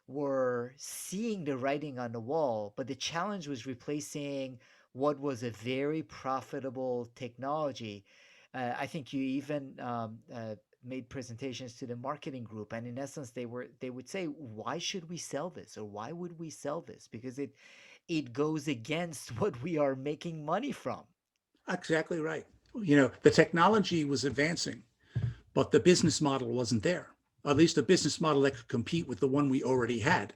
were seeing the writing on the wall, but the challenge was replacing what was a very profitable technology. I think you even made presentations to the marketing group, and in essence, they would say, "Why should we sell this, or why would we sell this? Because it goes against what we are making money from." Exactly right. The technology was advancing, but the business model wasn't there. At least a business model that could compete with the one we already had.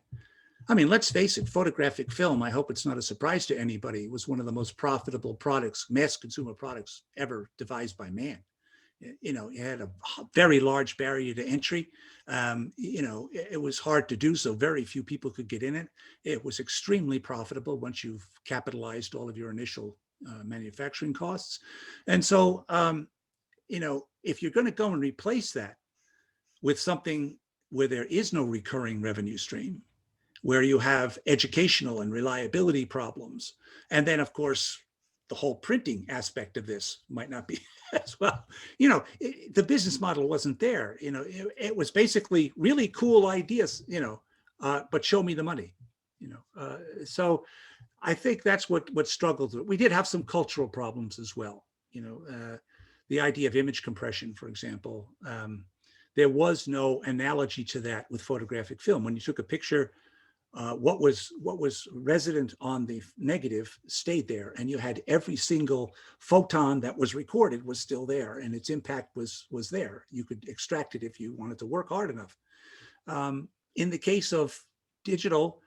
I mean, let's face it, photographic film, I hope it's not a surprise to anybody, was one of the most profitable products, mass consumer products ever devised by man. It had a very large barrier to entry. It was hard to do, so very few people could get in it. It was extremely profitable once you've capitalized all of your initial manufacturing costs. And so, if you're going to go and replace that with something where there is no recurring revenue stream, where you have educational and reliability problems, and then, of course, the whole printing aspect of this might not be as well. The business model wasn't there. It was basically really cool ideas, but show me the money. So I think that's what struggled with. We did have some cultural problems as well. The idea of image compression, for example. There was no analogy to that with photographic film. When you took a picture, what was resident on the negative stayed there, and you had every single photon that was recorded was still there, and its impact was there. You could extract it if you wanted to work hard enough. In the case of digital,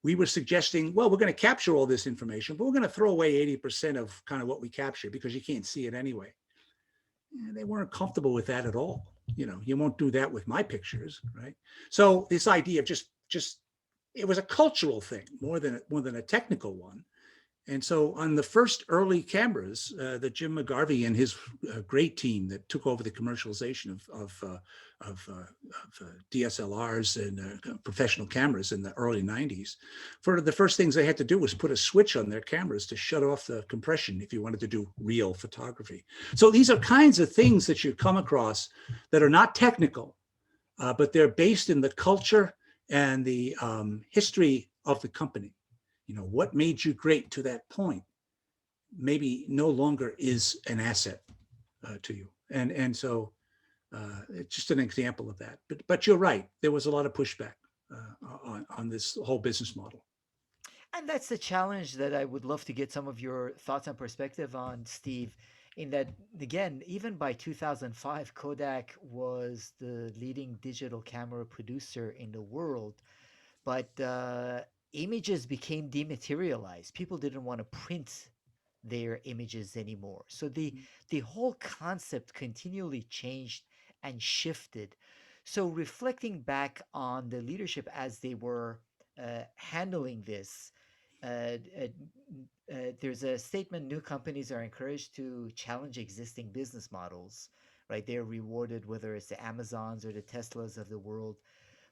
we were suggesting, well, we're going to capture all this information, but we're going to throw away 80% of kind of what we capture because you can't see it anyway. And they weren't comfortable with that at all. You won't do that with my pictures, right? So this idea of just it was a cultural thing more than a technical one. And so on the first early cameras that Jim McGarvey and his great team that took over the commercialization of DSLRs and professional cameras in the early 90s, for the first things they had to do was put a switch on their cameras to shut off the compression if you wanted to do real photography. So these are kinds of things that you come across that are not technical, but they're based in the culture and the history of the company. What made you great to that point maybe no longer is an asset to you. And so it's just an example of that. But you're right. There was a lot of pushback on this whole business model. And that's the challenge that I would love to get some of your thoughts and perspective on, Steve. In that, again, even by 2005, Kodak was the leading digital camera producer in the world, but images became dematerialized. People didn't want to print their images anymore. So the whole concept continually changed and shifted. So, reflecting back on the leadership as they were handling this, uh, uh, there's a statement: new companies are encouraged to challenge existing business models, right? They're rewarded, whether it's the Amazons or the Teslas of the world,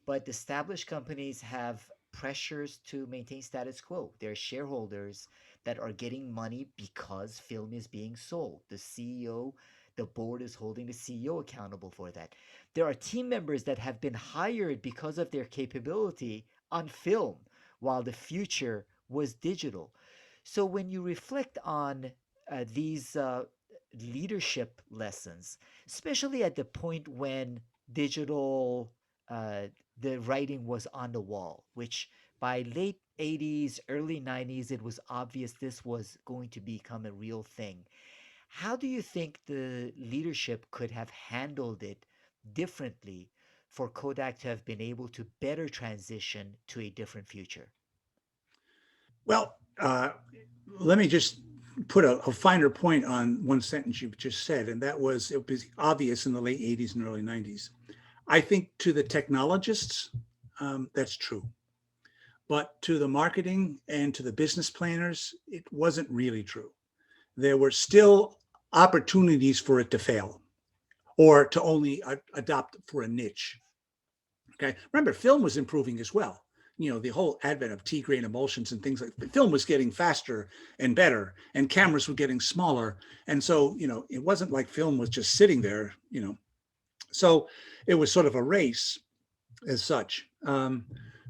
but established companies have pressures to maintain status quo. There are shareholders that are getting money because film is being sold. The CEO, the board is holding the CEO accountable for that. There are team members that have been hired because of their capability on film, while the future was digital. So when you reflect on these leadership lessons, especially at the point when digital uh, the writing was on the wall, which by late 80s, early 90s, it was obvious this was going to become a real thing. How do you think the leadership could have handled it differently for Kodak to have been able to better transition to a different future? Well, let me just put a finer point on one sentence you just said, and that was it was obvious in the late 80s and early 90s. I think to the technologists, that's true. But to the marketing and to the business planners, it wasn't really true. There were still opportunities for it to fail or to only adopt for a niche. Okay. Remember, film was improving as well. The whole advent of T-grain emulsions and things like film was getting faster and better, and cameras were getting smaller. And so, it wasn't like film was just sitting there. So it was sort of a race as such.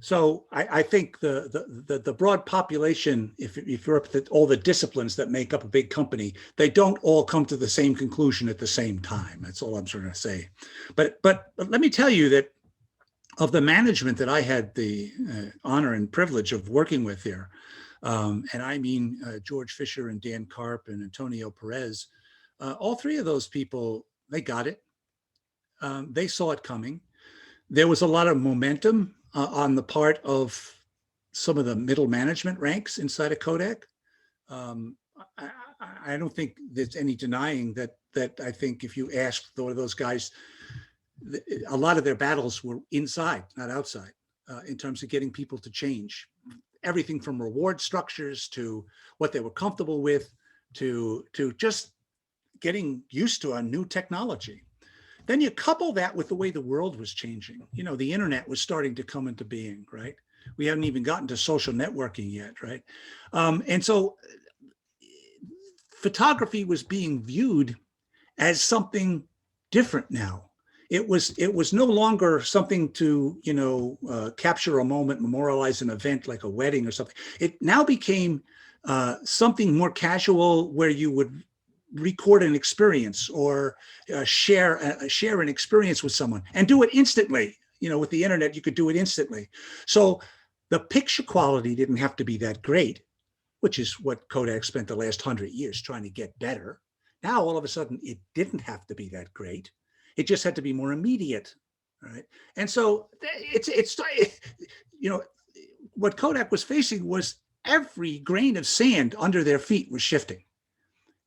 So I think the broad population, if you're up to all the disciplines that make up a big company, they don't all come to the same conclusion at the same time. That's all I'm trying to say. But let me tell you that of the management that I had the honor and privilege of working with there, and I mean George Fisher and Dan Karp and Antonio Perez, all three of those people, they got it. They saw it coming. There was a lot of momentum on the part of some of the middle management ranks inside of Kodak. Um, I, I don't think there's any denying that I think if you ask those guys, a lot of their battles were inside, not outside, in terms of getting people to change. Everything from reward structures to what they were comfortable with to just getting used to a new technology. Then you couple that with the way the world was changing. The internet was starting to come into being, right? We haven't even gotten to social networking yet, right? And so photography was being viewed as something different now. It was no longer something to capture a moment, memorialize an event like a wedding or something. It now became something more casual, where you would record an experience or share an experience with someone and do it instantly. With the internet, you could do it instantly. So the picture quality didn't have to be that great, which is what Kodak spent the last 100 years trying to get better. Now, all of a sudden, it didn't have to be that great. It just had to be more immediate, right? And so what Kodak was facing was every grain of sand under their feet was shifting.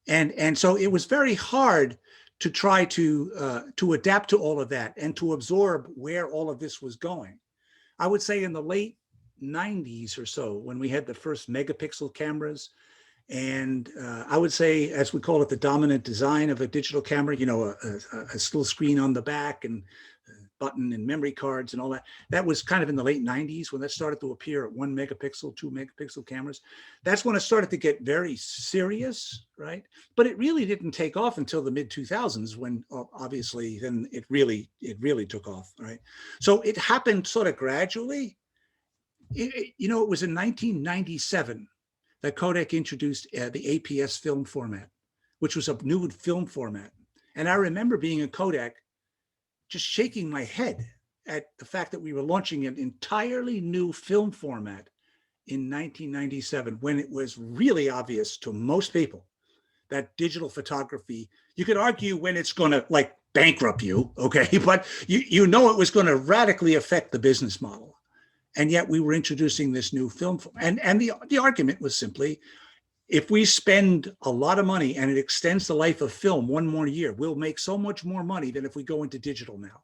And so it was very hard to try to adapt to all of that and to absorb where all of this was going. I would say in the late 90s or so, when we had the first megapixel cameras, and I would say, as we call it, the dominant design of a digital camera, a still screen on the back and button and memory cards and all that. That was kind of in the late 90s when that started to appear at 1 megapixel, 2 megapixel cameras. That's when it started to get very serious, right? But it really didn't take off until the mid 2000s, when obviously then it really took off, right? So it happened sort of gradually. It was in 1997 that Kodak introduced the APS film format, which was a new film format. And I remember being in Kodak just shaking my head at the fact that we were launching an entirely new film format in 1997, when it was really obvious to most people that digital photography, you could argue when it's going to like bankrupt you, okay, but it was going to radically affect the business model. And yet we were introducing this new film. And the argument was simply, if we spend a lot of money and it extends the life of film one more year, we'll make so much more money than if we go into digital now.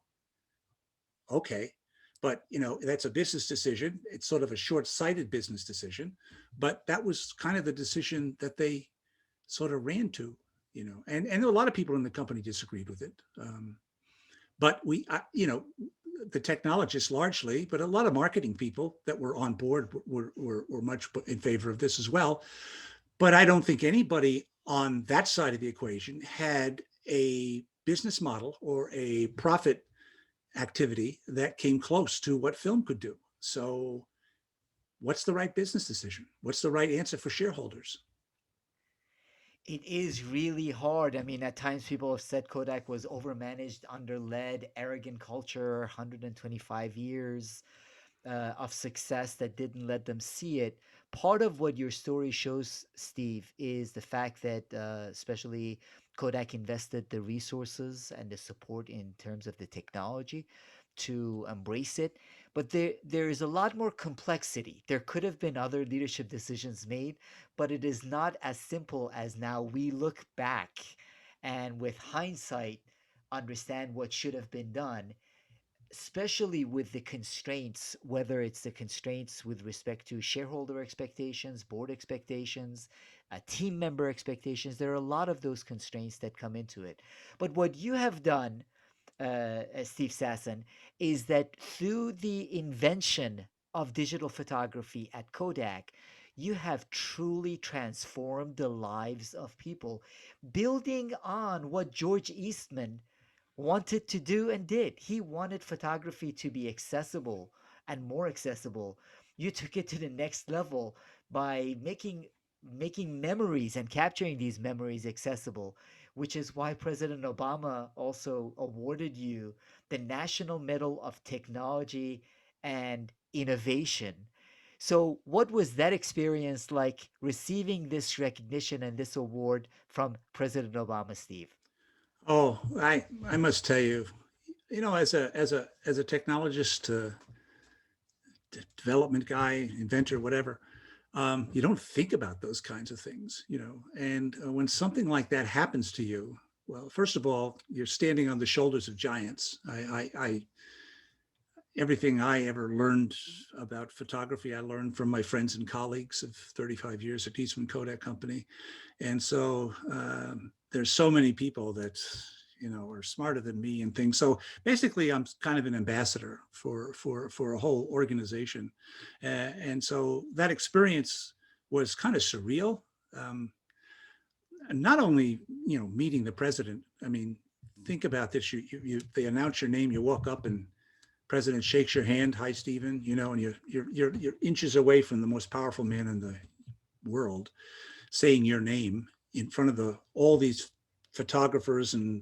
Okay, but that's a business decision. It's sort of a short-sighted business decision, but that was kind of the decision that they sort of ran to, and a lot of people in the company disagreed with it. But the technologists largely, but a lot of marketing people that were on board were much in favor of this as well. But I don't think anybody on that side of the equation had a business model or a profit activity that came close to what film could do. So what's the right business decision? What's the right answer for shareholders? It is really hard. I mean, at times people have said Kodak was overmanaged, underled, arrogant culture, 125 years of success that didn't let them see it. Part of what your story shows, Steve, is the fact that especially Kodak invested the resources and the support in terms of the technology to embrace it. But there is a lot more complexity. There could have been other leadership decisions made, but it is not as simple as now we look back and with hindsight understand what should have been done, especially with the constraints, whether it's the constraints with respect to shareholder expectations, board expectations, team member expectations. There are a lot of those constraints that come into it. But what you have done, Steve Sasson, is that through the invention of digital photography at Kodak, you have truly transformed the lives of people, building on what George Eastman wanted to do and did. He wanted photography to be accessible and more accessible. You took it to the next level by making memories and capturing these memories accessible, which is why President Obama also awarded you the National Medal of Technology and Innovation. So, what was that experience like receiving this recognition and this award from President Obama, Steve? Oh, I must tell you, as a technologist, development guy, inventor, whatever, you don't think about those kinds of things, And when something like that happens to you, well, first of all, you're standing on the shoulders of giants. Everything I ever learned about photography, I learned from my friends and colleagues of 35 years at Eastman Kodak Company. And so there's so many people that, are smarter than me and things. So basically, I'm kind of an ambassador for a whole organization. And so that experience was kind of surreal. Not only, meeting the president. I mean, think about this. They announce your name, you walk up and president shakes your hand, hi Stephen, and you're inches away from the most powerful man in the world, saying your name in front of all these photographers and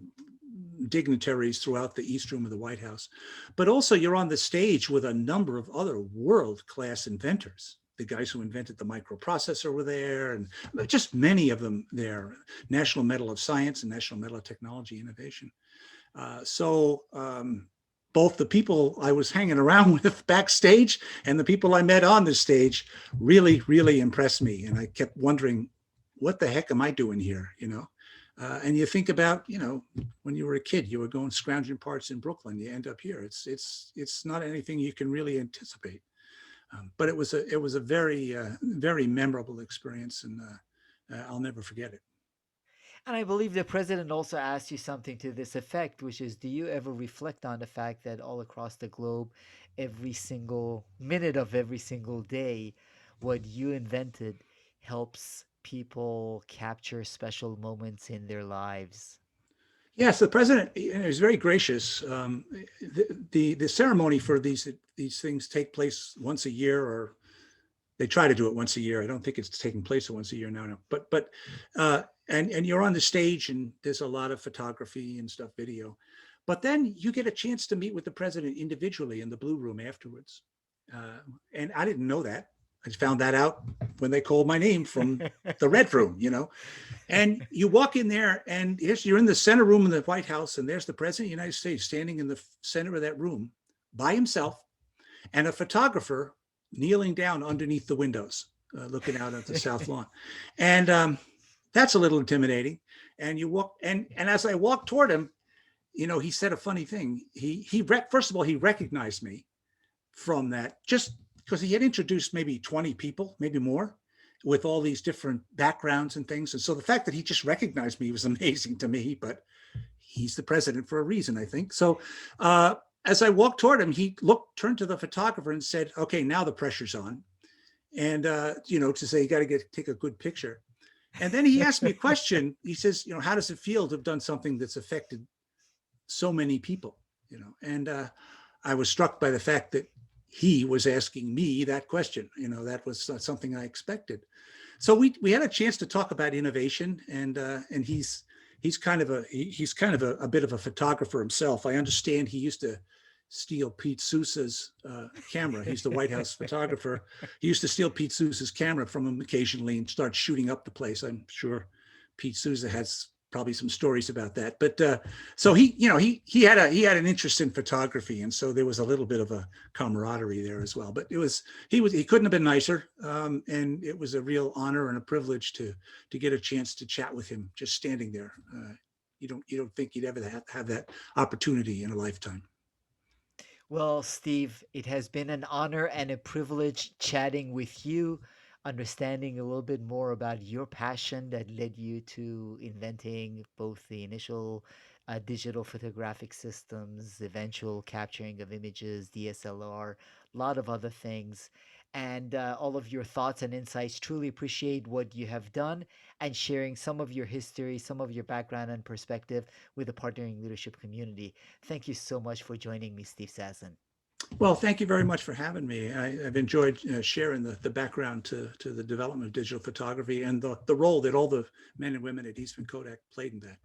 dignitaries throughout the East Room of the White House. But also you're on the stage with a number of other world-class inventors. The guys who invented the microprocessor were there, and just many of them there. National Medal of Science and National Medal of Technology Innovation. Both the people I was hanging around with backstage and the people I met on the stage really, really impressed me. And I kept wondering, what the heck am I doing here? And you think about, when you were a kid, you were going scrounging parts in Brooklyn, you end up here. It's not anything you can really anticipate. But it was a very, very memorable experience, and I'll never forget it. And I believe the president also asked you something to this effect, which is, do you ever reflect on the fact that all across the globe, every single minute of every single day, what you invented helps people capture special moments in their lives? Yes, the president is very gracious. The ceremony for these things take place once a year, or they try to do it once a year. I don't think it's taking place once a year now. No. But and you're on the stage, and there's a lot of photography and stuff, video. But then you get a chance to meet with the president individually in the Blue Room afterwards. And I didn't know that. I found that out when they called my name from the Red Room, And you walk in there, and you're in the center room in the White House, and there's the president of the United States standing in the center of that room by himself, and a photographer kneeling down underneath the windows, looking out at the South Lawn. And that's a little intimidating. And you walk, and as I walk toward him, he said a funny thing. First of all, he recognized me from that, just because he had introduced maybe 20 people, maybe more, with all these different backgrounds and things. And so the fact that he just recognized me was amazing to me, but he's the president for a reason, I think. So as I walked toward him, he turned to the photographer and said, okay, now the pressure's on. And, to say, you got to take a good picture. And then he asked me a question. He says, how does it feel to have done something that's affected so many people? And I was struck by the fact that he was asking me that question. That was not something I expected. So we had a chance to talk about innovation, and he's kind of a bit of a photographer himself. I understand he used to steal Pete Sousa's camera. He's the White House photographer. He used to steal Pete Sousa's camera from him occasionally and start shooting up the place. I'm sure Pete Sousa has probably some stories about that. But so he had an interest in photography, and so there was a little bit of a camaraderie there as well. But he couldn't have been nicer, and it was a real honor and a privilege to get a chance to chat with him just standing there. You don't think you'd ever have that opportunity in a lifetime. Well, Steve, it has been an honor and a privilege chatting with you, understanding a little bit more about your passion that led you to inventing both the initial digital photographic systems, eventual capturing of images, DSLR, a lot of other things, and all of your thoughts and insights. Truly appreciate what you have done and sharing some of your history, some of your background and perspective with the partnering leadership community. Thank you so much for joining me, Steve Sasson. Well, thank you very much for having me. I've enjoyed sharing the background to the development of digital photography and the role that all the men and women at Eastman Kodak played in that.